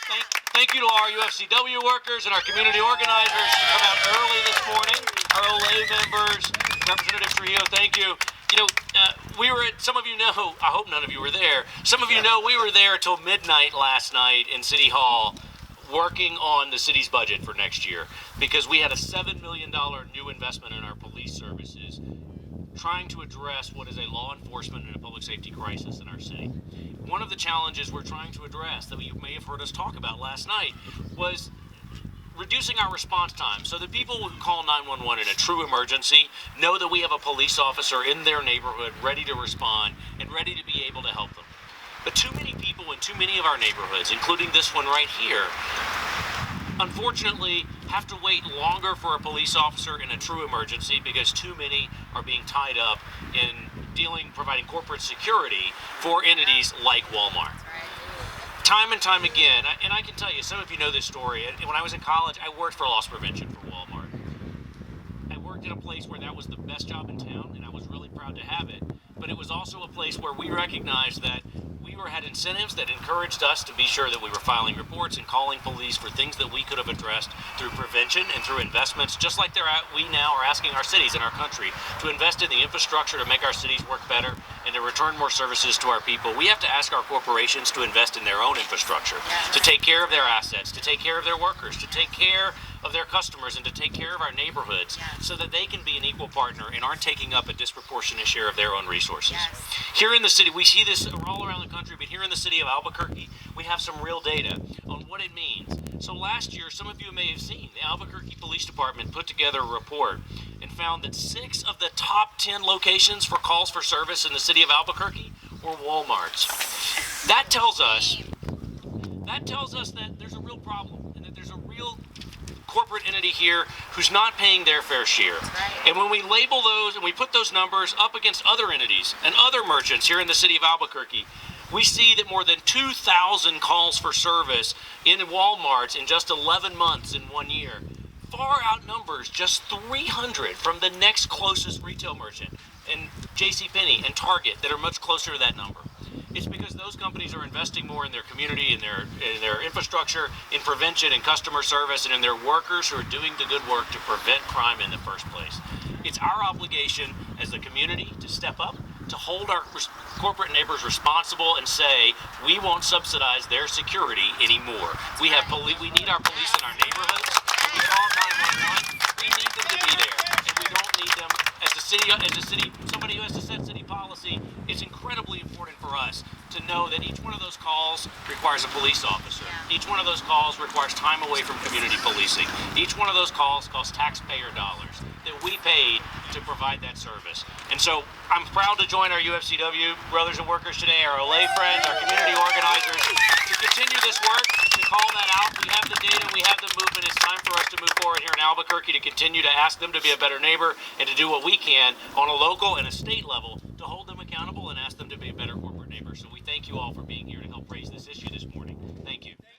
Thank you to our UFCW workers and our community organizers to come out early this morning. Our Olay members, Representative Trujillo, thank you. We were at, some of you know, I hope none of you were there. Some of you know we were there till midnight last night in City Hall working on the city's budget for next year because we had a $7 million new investment in our police services trying to address what is a law enforcement and a public safety crisis in our city. One of the challenges we're trying to address that you may have heard us talk about last night was reducing our response time so that people who call 911 in a true emergency know that we have a police officer in their neighborhood ready to respond and ready to be able to help them. But too many people in too many of our neighborhoods, including this one right here, unfortunately have to wait longer for a police officer in a true emergency because too many are being tied up in providing corporate security for entities like Walmart. Time and time again, and I can tell you, some of you know this story. When I was in college, I worked for loss prevention for Walmart. I worked in a place where that was the best job in town, and I was really proud to have it. But it was also a place where we recognized that had incentives that encouraged us to be sure that we were filing reports and calling police for things that we could have addressed through prevention and through investments, just like we now are asking our cities and our country to invest in the infrastructure to make our cities work better and to return more services to our people. We have to ask our corporations to invest in their own infrastructure, to take care of their assets, to take care of their workers, to take care of their customers, and to take care of our neighborhoods so that they can be an equal partner and aren't taking up a disproportionate share of their own resources. Here in the city, we see this all around the country, but here in the city of Albuquerque, we have some real data on what it means. So last year, some of you may have seen, the Albuquerque Police Department put together a report and found that 6 of the top 10 locations for calls for service in the city of Albuquerque were Walmarts. That tells us that there's a real problem and that there's a real corporate entity here who's not paying their fair share. And when we label those and we put those numbers up against other entities and other merchants here in the city of Albuquerque, we see that more than 2,000 calls for service in Walmarts in just 11 months in 1 year far outnumbers just 300 from the next closest retail merchant, and JCPenney and Target, that are much closer to that number. It's because those companies are investing more in their community, in their infrastructure, in prevention and customer service, and in their workers who are doing the good work to prevent crime in the first place. It's our obligation as the community to step up, to hold our corporate neighbors responsible and say, we won't subsidize their security anymore. We need our police in our neighborhoods. When we call 911, we need them to be there, and we don't need them as a city, somebody who has to set city policy. It's incredibly important for us to know that each one of those calls requires a police officer. Each one of those calls requires time away from community policing. Each one of those calls costs taxpayer dollars that we paid to provide that service. And so I'm proud to join our UFCW brothers and workers today, our Olay friends, our community organizers, to continue this work, to call that out. We have the data, we have the movement. It's time for us to move forward here in Albuquerque to continue to ask them to be a better neighbor and to do what we can on a local and a state level to hold them accountable and ask them to be a better corporate neighbor. So we thank you all for being here to help raise this issue this morning. Thank you.